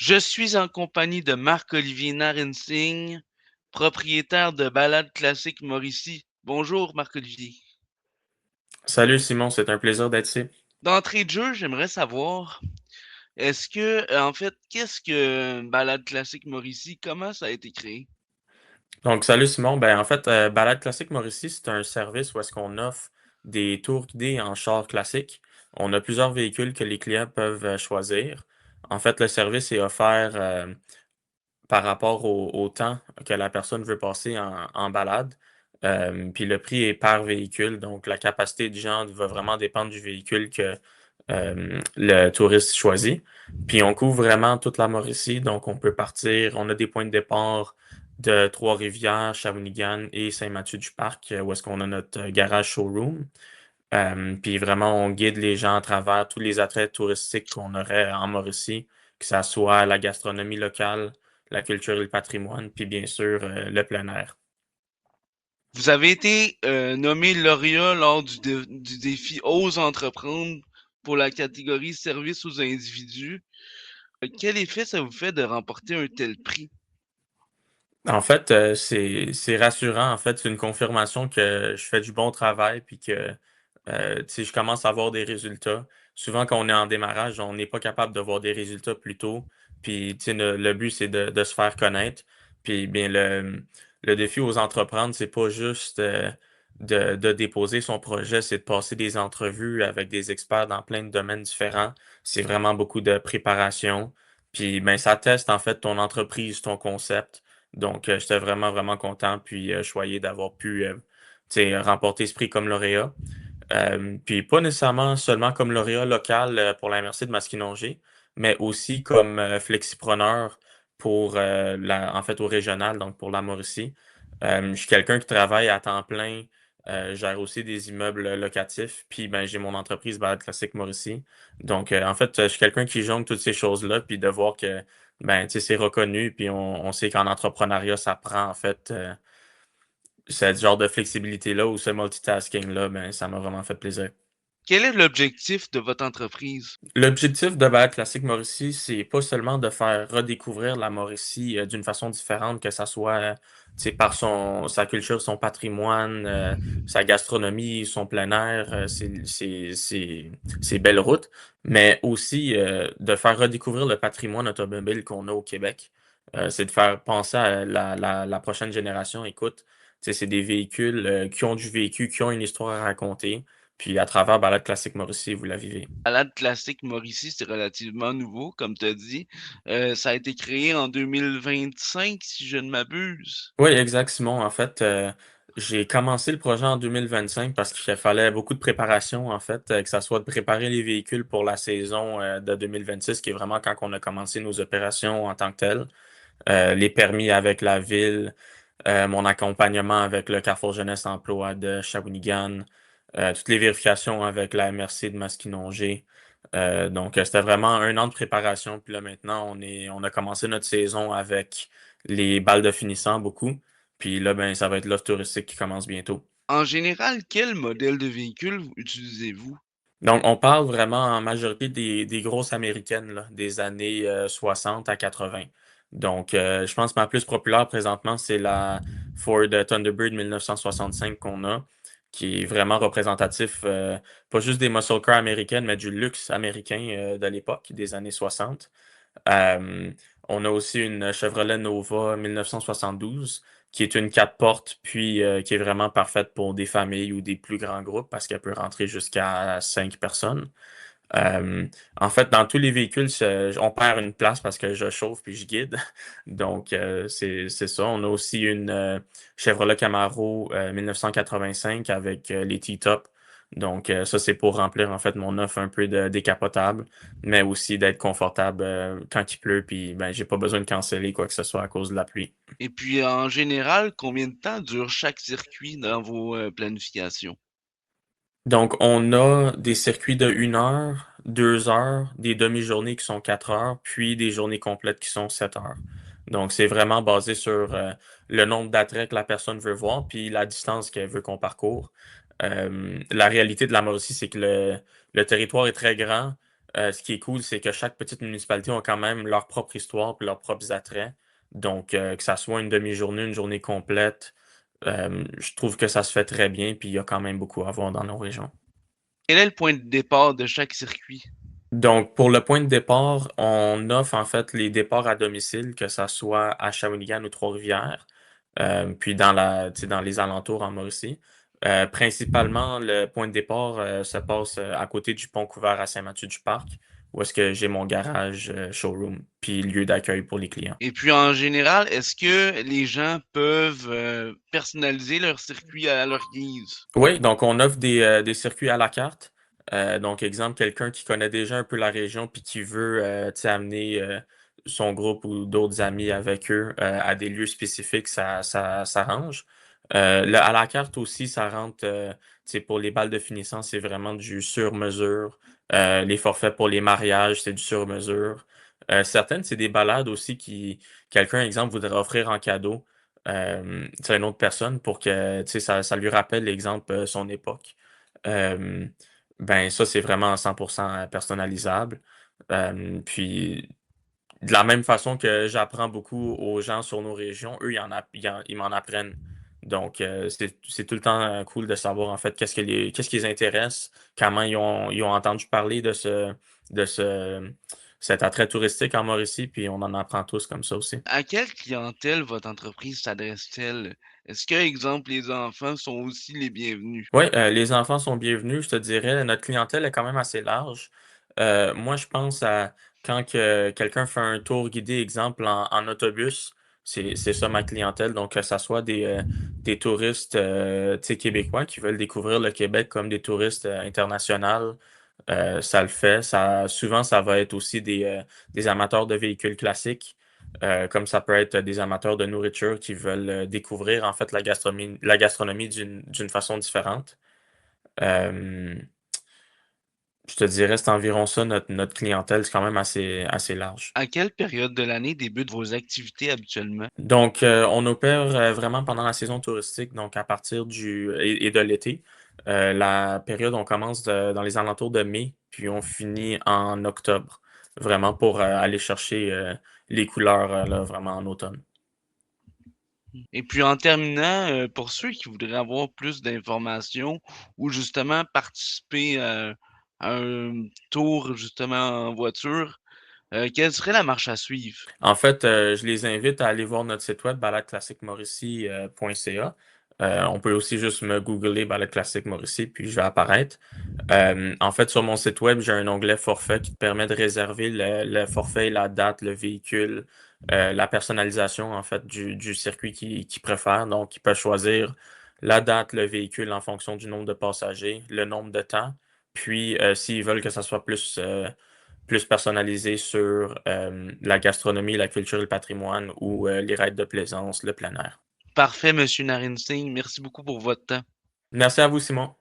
Je suis en compagnie de Marc-Olivier Narensigne, propriétaire de Balade Classique Mauricie. Bonjour Marc-Olivier. Salut Simon, c'est un plaisir d'être ici. D'entrée de jeu, j'aimerais savoir, qu'est-ce que Balade Classique Mauricie? Comment ça a été créé? Donc, salut Simon. Balade Classique Mauricie, c'est un service où est-ce qu'on offre des tours guidés en char classique. On a plusieurs véhicules que les clients peuvent choisir. En fait, le service est offert par rapport au temps que la personne veut passer en balade. Puis le prix est par véhicule, donc la capacité du gens va vraiment dépendre du véhicule que le touriste choisit. Puis on couvre vraiment toute la Mauricie, donc on peut partir, on a des points de départ de Trois-Rivières, Shawinigan et Saint-Mathieu-du-Parc, où est-ce qu'on a notre garage showroom. Puis vraiment, on guide les gens à travers tous les attraits touristiques qu'on aurait en Mauricie, que ça soit la gastronomie locale, la culture et le patrimoine, puis bien sûr, le plein air. Vous avez été nommé lauréat lors du défi Ose entreprendre pour la catégorie service aux individus. Quel effet ça vous fait de remporter un tel prix? En fait, c'est rassurant. En fait, c'est une confirmation que je fais du bon travail puis que tu sais, je commence à avoir des résultats. Souvent, quand on est en démarrage, on n'est pas capable de voir des résultats plus tôt. Puis, tu sais, le but, c'est de se faire connaître. Puis, bien, le défi aux entreprendre, c'est pas juste de déposer son projet, c'est de passer des entrevues avec des experts dans plein de domaines différents. C'est vraiment beaucoup de préparation. Puis, ben, ça teste en fait ton entreprise, ton concept. Donc, j'étais vraiment, vraiment content, puis choyé d'avoir pu tu sais, remporter ce prix comme lauréat. Puis pas nécessairement seulement comme lauréat local pour la MRC de Masquinongé, mais aussi comme flexipreneur pour en fait au régional, donc pour la Mauricie. Je suis quelqu'un qui travaille à temps plein, je gère aussi des immeubles locatifs, puis ben j'ai mon entreprise Balade Classique Mauricie. Donc en fait, je suis quelqu'un qui jongle toutes ces choses-là, puis de voir que ben tu sais c'est reconnu, puis on sait qu'en entrepreneuriat ça prend en fait ce genre de flexibilité-là ou ce multitasking-là, ben ça m'a vraiment fait plaisir. Quel est l'objectif de votre entreprise? L'objectif de Balade Classique Mauricie, c'est pas seulement de faire redécouvrir la Mauricie d'une façon différente, que ça soit tu sais, par sa culture, son patrimoine, sa gastronomie, son plein air, ses belles routes, mais aussi de faire redécouvrir le patrimoine automobile qu'on a au Québec. C'est de faire penser à la prochaine génération. Écoute, tu sais, c'est des véhicules qui ont du vécu, qui ont une histoire à raconter. Puis à travers Balade Classique Mauricie, vous la vivez. Balade classique Mauricie, c'est relativement nouveau, comme tu as dit. Ça a été créé en 2025, si je ne m'abuse. Oui, exact, Simon. En fait, j'ai commencé le projet en 2025 parce qu'il fallait beaucoup de préparation, en fait, que ça soit de préparer les véhicules pour la saison de 2026, qui est vraiment quand on a commencé nos opérations en tant que telles. Les permis avec la ville, mon accompagnement avec le Carrefour Jeunesse Emploi de Shawinigan, toutes les vérifications avec la MRC de Masquinongé. C'était vraiment un an de préparation. Puis là, maintenant, on a commencé notre saison avec les balles de finissant beaucoup. Puis là, ben, ça va être l'offre touristique qui commence bientôt. En général, quel modèle de véhicule utilisez-vous? Donc, on parle vraiment en majorité des grosses américaines, là, des années 60 à 80. Donc, je pense que ma plus populaire présentement, c'est la Ford Thunderbird 1965 qu'on a, qui est vraiment représentatif, pas juste des muscle cars américaines, mais du luxe américain de l'époque, des années 60. Euh, on a aussi une Chevrolet Nova 1972 qui est une 4 portes, puis qui est vraiment parfaite pour des familles ou des plus grands groupes parce qu'elle peut rentrer jusqu'à 5 personnes. Euh, En fait, dans tous les véhicules, on perd une place parce que je chauffe puis je guide. Donc, c'est ça. On a aussi une Chevrolet Camaro 1985 avec les T-top. Donc, ça, c'est pour remplir en fait mon offre un peu de décapotable, mais aussi d'être confortable quand il pleut, puis ben, j'ai pas besoin de canceller quoi que ce soit à cause de la pluie. Et puis, en général, combien de temps dure chaque circuit dans vos planifications? Donc, on a des circuits de 1 heure, 2 heures, des demi-journées qui sont 4 heures, puis des journées complètes qui sont 7 heures. Donc, c'est vraiment basé sur le nombre d'attraits que la personne veut voir, puis la distance qu'elle veut qu'on parcourt. La réalité de la Mauricie, c'est que le territoire est très grand. Ce qui est cool, c'est que chaque petite municipalité ont quand même leur propre histoire puis leurs propres attraits. Donc, que ça soit une demi-journée, une journée complète, je trouve que ça se fait très bien, puis il y a quand même beaucoup à voir dans nos régions. Quel est le point de départ de chaque circuit? Donc, pour le point de départ, on offre en fait les départs à domicile, que ça soit à Shawinigan ou Trois-Rivières, puis tu sais, dans les alentours en Mauricie. Principalement, le point de départ, se passe, à côté du pont couvert à Saint-Mathieu-du-Parc, où est-ce que j'ai mon garage, showroom, puis lieu d'accueil pour les clients. Et puis en général, est-ce que les gens peuvent personnaliser leur circuit à leur guise? Oui, donc on offre des circuits à la carte. Donc exemple, quelqu'un qui connaît déjà un peu la région puis qui veut, tu sais, amener, son groupe ou d'autres amis avec eux, à des lieux spécifiques, ça s'arrange. Le à la carte aussi, ça rentre, tu sais, pour les balles de finissant, c'est vraiment du sur mesure. Les forfaits pour les mariages, c'est du sur mesure. Certaines, c'est des balades aussi qui quelqu'un, exemple, voudrait offrir en cadeau. Tu sais, à une autre personne pour que, tu sais, ça lui rappelle, exemple, son époque. Hem, ben, ça, c'est vraiment 100% personnalisable. Puis de la même façon que j'apprends beaucoup aux gens sur nos régions, eux, ils m'en apprennent. Donc, c'est tout le temps, cool de savoir, en fait, qu'est-ce qui les intéresse, comment ils ont entendu parler de cet attrait touristique en Mauricie, puis on en apprend tous comme ça aussi. À quelle clientèle votre entreprise s'adresse-t-elle? Est-ce que, exemple, les enfants sont aussi les bienvenus? Oui, les enfants sont bienvenus, je te dirais. Notre clientèle est quand même assez large. Moi, je pense à quand que quelqu'un fait un tour guidé, exemple en autobus, c'est ça ma clientèle. Donc que ça soit des touristes, tu sais, québécois qui veulent découvrir le Québec comme des touristes, internationaux, ça le fait. Souvent, ça va être aussi des amateurs de véhicules classiques, comme ça peut être des amateurs de nourriture qui veulent, découvrir en fait la gastronomie d'une façon différente. Hem, je te dirais, c'est environ ça notre clientèle, c'est quand même assez large. À quelle période de l'année débutent vos activités habituellement? Donc, on opère, vraiment pendant la saison touristique, donc à partir et de l'été. La période, on commence dans les alentours de mai, puis on finit en octobre, vraiment pour, aller chercher, les couleurs, là, vraiment en automne. Et puis en terminant, pour ceux qui voudraient avoir plus d'informations ou justement participer, à un tour justement en voiture, quelle serait la marche à suivre? En fait, je les invite à aller voir notre site web baladeclassiquemauricie.ca. On peut aussi juste me googler Balade Classique Mauricie, puis je vais apparaître. En fait, sur mon site web, j'ai un onglet forfait qui te permet de réserver le forfait, la date, le véhicule, la personnalisation en fait du circuit qu'ils préfèrent. Donc, ils peuvent choisir la date, le véhicule en fonction du nombre de passagers, le nombre de temps. Puis, s'ils veulent que ça soit plus personnalisé sur, la gastronomie, la culture et le patrimoine ou, les raids de plaisance, le plein air. Parfait, monsieur Narinsing, merci beaucoup pour votre temps. Merci à vous, Simon.